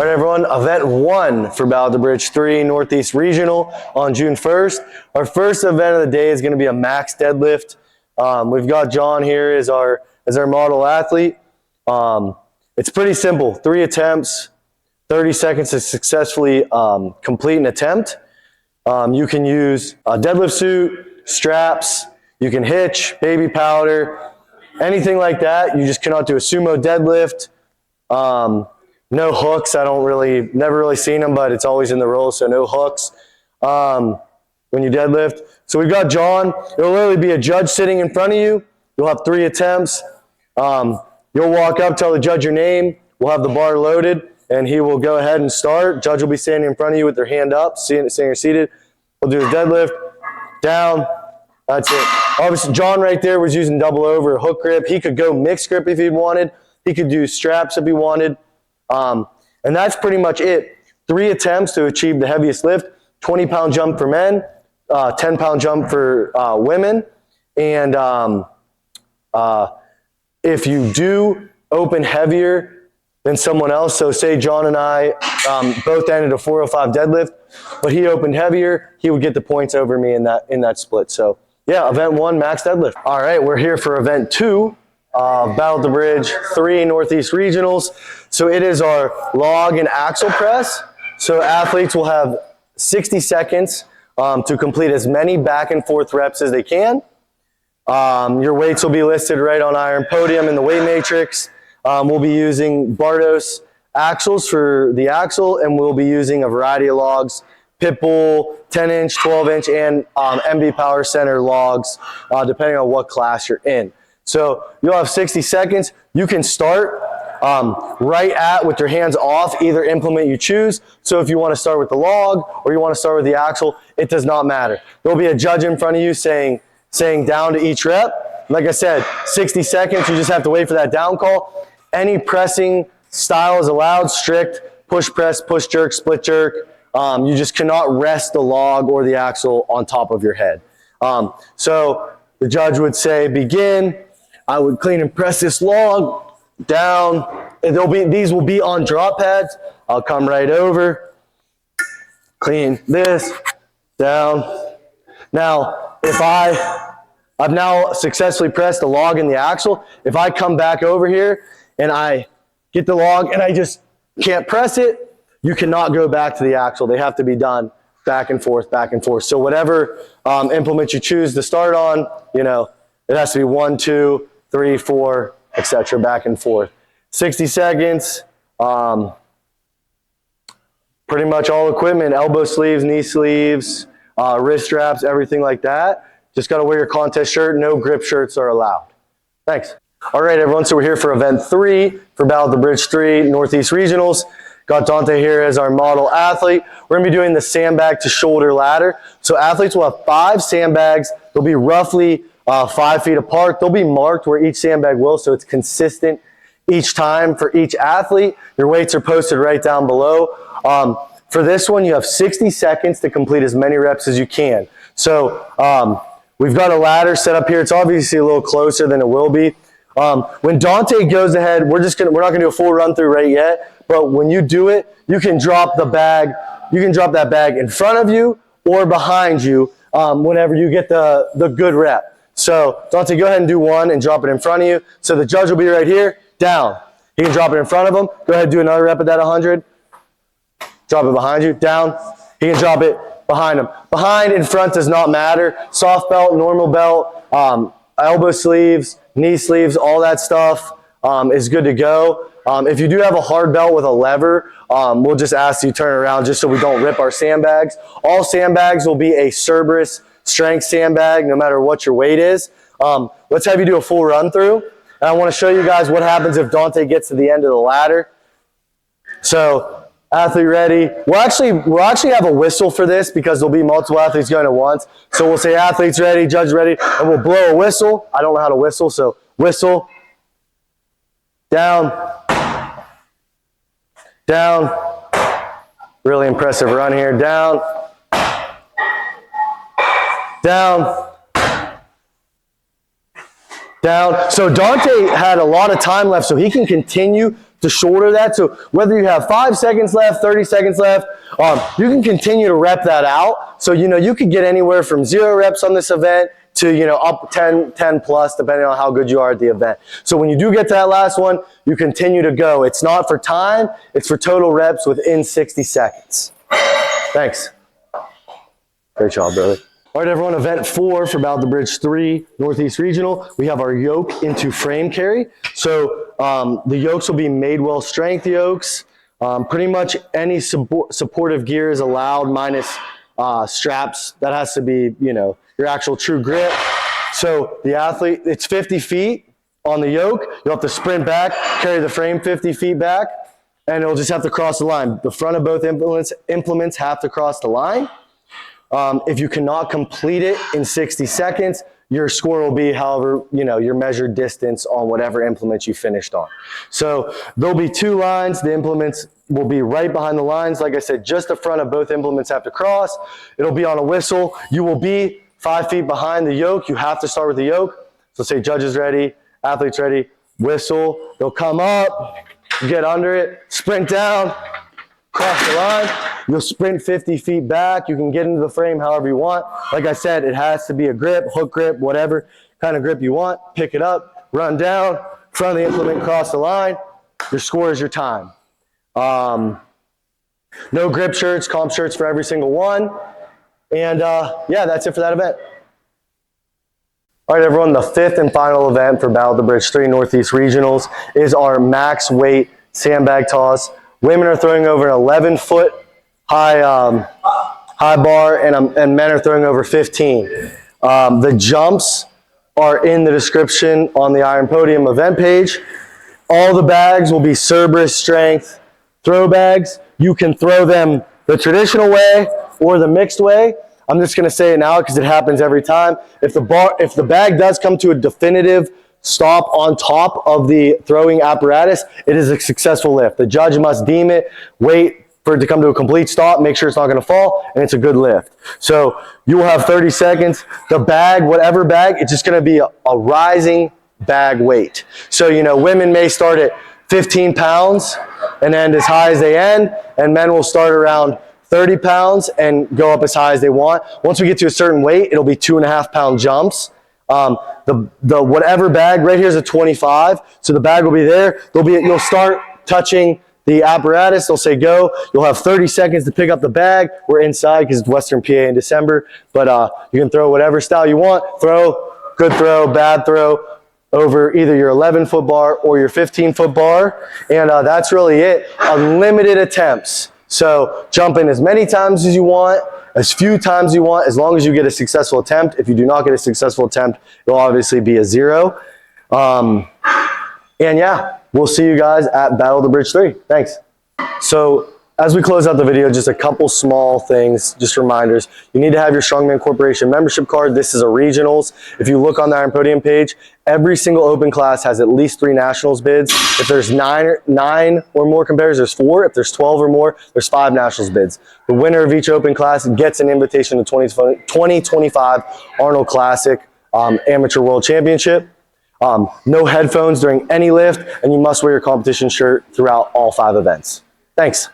All right, everyone, event 1 for Battle of the Bridge 3 Northeast Regional on June 1st. Our first event of the day is going to be a max deadlift. We've got John here as our model athlete. It's pretty simple, 3 attempts, 30 seconds to successfully complete an attempt. You can use a deadlift suit, straps, you can hitch, baby powder, anything like that. You just cannot do a sumo deadlift. No hooks. Never really seen them, but it's always in the rules, so no hooks when you deadlift. So we've got John. It'll literally be a judge sitting in front of you. You'll have 3 attempts. You'll walk up, tell the judge your name. We'll have the bar loaded, and he will go ahead and start. Judge will be standing in front of you with their hand up, saying you're seated. We'll do the deadlift, down. That's it. Obviously, John right there was using double over, hook grip. He could go mixed grip if he wanted. He could do straps if he wanted. And that's pretty much it. 3 attempts to achieve the heaviest lift, 20-pound jump for men, 10-pound jump for women. And if you do open heavier than someone else, so say John and I both ended a 405 deadlift, but he opened heavier, he would get the points over me in that split. So yeah, event 1, max deadlift. All right, we're here for event 2. Battle of the Bridge 3 Northeast Regionals. So it is our log and axle press. So athletes will have 60 seconds to complete as many back and forth reps as they can. Your weights will be listed right on Iron Podium in the weight matrix. We'll be using Bardos axles for the axle, and we'll be using a variety of logs, Pitbull, 10-inch, 12-inch, and MB Power Center logs, depending on what class you're in. So you'll have 60 seconds. You can start with your hands off, either implement you choose. So if you want to start with the log or you want to start with the axle, it does not matter. There'll be a judge in front of you saying down to each rep. Like I said, 60 seconds, you just have to wait for that down call. Any pressing style is allowed, strict, push press, push jerk, split jerk. You just cannot rest the log or the axle on top of your head. So the judge would say, begin. I would clean and press this log down. These will be on drop pads. I'll come right over, clean this down. Now, if I've now successfully pressed the log and the axle, if I come back over here and I get the log and I just can't press it, you cannot go back to the axle. They have to be done back and forth, back and forth. So whatever implement you choose to start on, it has to be 1, 2, 3, 4, etc., back and forth. 60 seconds. Pretty much all equipment, elbow sleeves, knee sleeves, wrist straps, everything like that. Just got to wear your contest shirt. No grip shirts are allowed. Thanks. All right, everyone. So we're here for event 3 for Battle of the Bridge 3 Northeast Regionals. Got Dante here as our model athlete. We're going to be doing the sandbag to shoulder ladder. So athletes will have 5 sandbags. They'll be roughly 5 feet apart. They'll be marked where each sandbag will, so it's consistent each time for each athlete. Your weights are posted right down below. For this one, you have 60 seconds to complete as many reps as you can. So we've got a ladder set up here. It's obviously a little closer than it will be. When Dante goes ahead, we're not going to do a full run through right yet, but when you do it, you can drop the bag. You can drop that bag in front of you or behind you whenever you get the good rep. So Dante, go ahead and do 1 and drop it in front of you. So the judge will be right here, down. He can drop it in front of him. Go ahead and do another rep at that 100. Drop it behind you, down. He can drop it behind him. Behind, in front does not matter. Soft belt, normal belt, elbow sleeves, knee sleeves, all that stuff is good to go. If you do have a hard belt with a lever, we'll just ask you to turn around just so we don't rip our sandbags. All sandbags will be a Cerberus strength sandbag, no matter what your weight is. Let's have you do a full run through. And I want to show you guys what happens if Dante gets to the end of the ladder. So, athlete ready. We'll actually have a whistle for this because there'll be multiple athletes going at once. So we'll say athletes ready, judge ready, and we'll blow a whistle. I don't know how to whistle, so whistle. Down. Down. Really impressive run here. Down. Down. Down. So Dante had a lot of time left, so he can continue to shoulder that. So whether you have 5 seconds left, 30 seconds left, you can continue to rep that out. So, you know, you could get anywhere from 0 reps on this event to, you know, up 10 plus, depending on how good you are at the event. So when you do get to that last one, you continue to go. It's not for time, it's for total reps within 60 seconds. Thanks. Great job, brother. All right, everyone, event 4 for Battle of the Bridge 3 Northeast Regional. We have our yoke into frame carry. So the yokes will be Madewell strength yokes. Pretty much any supportive gear is allowed minus straps. That has to be, you know, your actual true grip. So the athlete, it's 50 feet on the yoke. You'll have to sprint back, carry the frame 50 feet back, and it'll just have to cross the line. The front of both implements have to cross the line. If you cannot complete it in 60 seconds, your score will be however, you know, your measured distance on whatever implement you finished on. So there'll be 2 lines. The implements will be right behind the lines. Like I said, just the front of both implements have to cross. It'll be on a whistle. You will be 5 feet behind the yoke. You have to start with the yoke. So say judges ready, athletes ready, whistle. They'll come up, get under it, sprint down, cross the line. You'll sprint 50 feet back. You can get into the frame however you want. Like I said, it has to be a grip, hook grip, whatever kind of grip you want. Pick it up, run down, front of the implement, cross the line. Your score is your time. No grip shirts, comp shirts for every single one. And yeah, that's it for that event. All right, everyone, the 5th and final event for Battle of the Bridge 3 Northeast Regionals is our max weight sandbag toss. Women are throwing over an 11-foot high bar, and men are throwing over 15. The jumps are in the description on the Iron Podium event page. All the bags will be Cerberus strength throw bags. You can throw them the traditional way or the mixed way. I'm just going to say it now because it happens every time. If the bag does come to a definitive stop on top of the throwing apparatus, it is a successful lift. The judge must deem it, wait for it to come to a complete stop, make sure it's not going to fall, and it's a good lift. So you will have 30 seconds. The bag, whatever bag, it's just going to be a rising bag weight. So, you know, women may start at 15 pounds and end as high as they end, and men will start around 30 pounds and go up as high as they want. Once we get to a certain weight, it'll be 2.5 pound jumps. The whatever bag right here is a 25, so the bag will be there. You'll start touching the apparatus. They'll say go. You'll have 30 seconds to pick up the bag. We're inside because it's Western PA in December, but you can throw whatever style you want. Throw, good throw, bad throw, over either your 11-foot bar or your 15-foot bar, and that's really it. Unlimited attempts. So jump in as many times as you want, as few times as you want, as long as you get a successful attempt. If you do not get a successful attempt, it'll obviously be a 0. And yeah, we'll see you guys at Battle of the Bridge 3. Thanks. So as we close out the video, just a couple small things, just reminders. You need to have your Strongman Corporation membership card. This is a regionals. If you look on the Iron Podium page, every single open class has at least 3 nationals bids. If there's 9 or more competitors, there's 4. If there's 12 or more, there's 5 nationals bids. The winner of each open class gets an invitation to 2025 Arnold Classic Amateur World Championship. No headphones during any lift, and you must wear your competition shirt throughout all 5 events. Thanks.